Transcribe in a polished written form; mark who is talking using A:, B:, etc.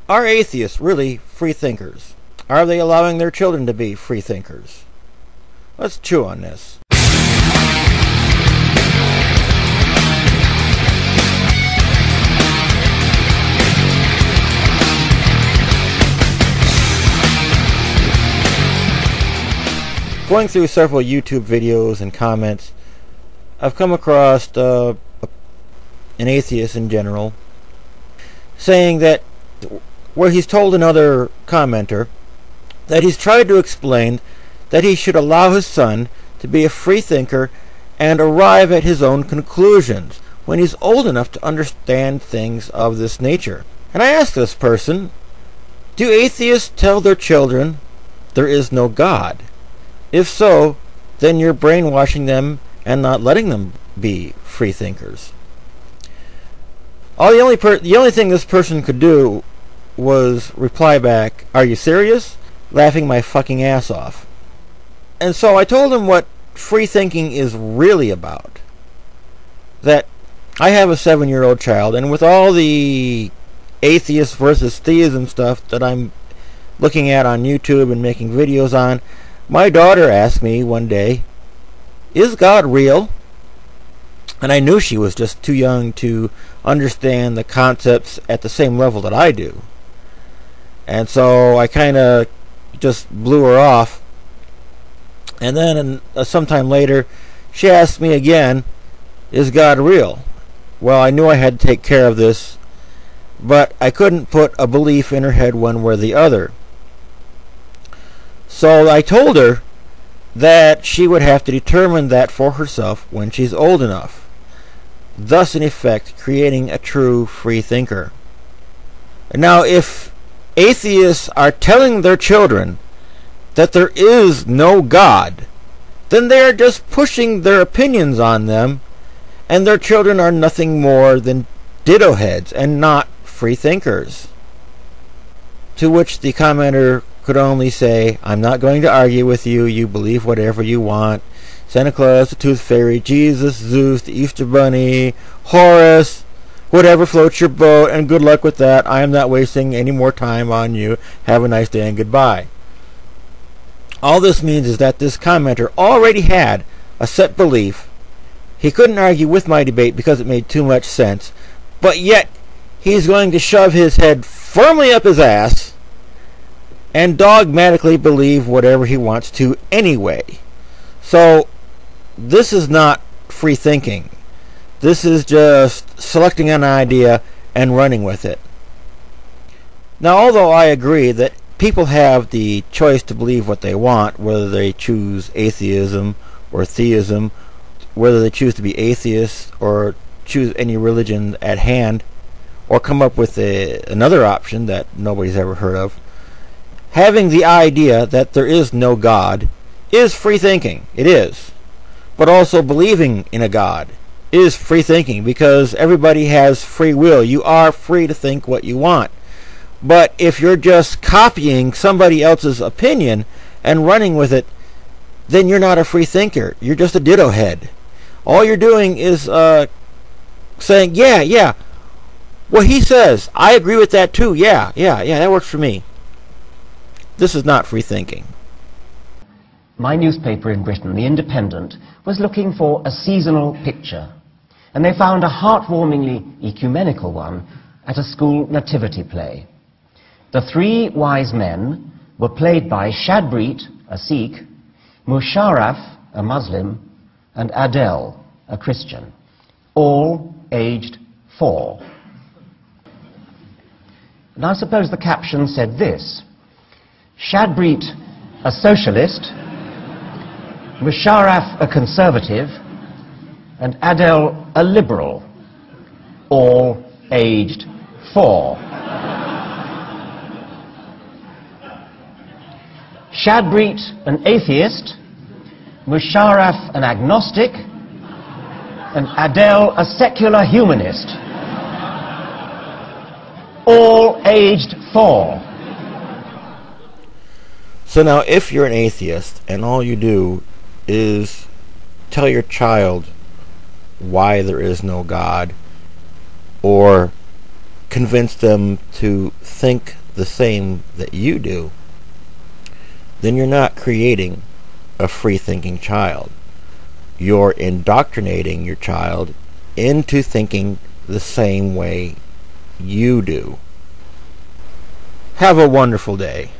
A: Are atheists really free thinkers? Are they allowing their children to be free thinkers? Let's chew on this. Going through several YouTube videos and comments, I've come across an atheist in general saying that, where he's told another commenter that he's tried to explain that he should allow his son to be a free thinker and arrive at his own conclusions when he's old enough to understand things of this nature. And I asked this person, do atheists tell their children there is no God? If so, then you're brainwashing them and not letting them be free thinkers. The only thing this person could do was reply back, "Are you serious?" laughing my fucking ass off. And so I told him what free thinking is really about. That I have a 7-year-old child, and with all the atheist versus theism stuff that I'm looking at on YouTube and making videos on, my daughter asked me one day, "Is God real?" And I knew she was just too young to understand the concepts at the same level that I do. And so I kind of just blew her off. And then sometime later, she asked me again, "Is God real?" Well, I knew I had to take care of this, but I couldn't put a belief in her head one way or the other. So I told her that she would have to determine that for herself when she's old enough, thus in effect creating a true free thinker. Now, if atheists are telling their children that there is no God, then they are just pushing their opinions on them, and their children are nothing more than ditto heads and not free thinkers. To which the commenter could only say, "I'm not going to argue with you. You believe whatever you want. Santa Claus, the Tooth Fairy, Jesus, Zeus, the Easter Bunny, Horus, whatever floats your boat, and good luck with that. I am not wasting any more time on you. Have a nice day and goodbye." All this means is that this commenter already had a set belief. He couldn't argue with my debate because it made too much sense, but yet he's going to shove his head firmly up his ass and dogmatically believe whatever he wants to anyway. So this is not free thinking. This is just selecting an idea and running with it. Now, although I agree that people have the choice to believe what they want, whether they choose atheism or theism, whether they choose to be atheists or choose any religion at hand, or come up with another option that nobody's ever heard of, having the idea that there is no God is free thinking. It is. But also believing in a God is free thinking, because everybody has free will. You are free to think what you want. But if you're just copying somebody else's opinion and running with it, then you're not a free thinker. You're just a ditto head. All you're doing is saying, yeah, what he says, I agree with that too. Yeah, that works for me. This is not free thinking.
B: My newspaper in Britain, The Independent, was looking for a seasonal picture, and they found a heartwarmingly ecumenical one at a school nativity play. The three wise men were played by Shadbreet, a Sikh, Musharraf, a Muslim, and Adele, a Christian, all aged 4. And I suppose the caption said this: Shadbreet, a socialist, Musharraf, a conservative, and Adele, a liberal, all aged 4. Shadbreet, an atheist, Musharraf, an agnostic, and Adele, a secular humanist, all aged 4.
A: So now, if you're an atheist and all you do is tell your child why there is no God, or convince them to think the same that you do, then you're not creating a free-thinking child. You're indoctrinating your child into thinking the same way you do. Have a wonderful day.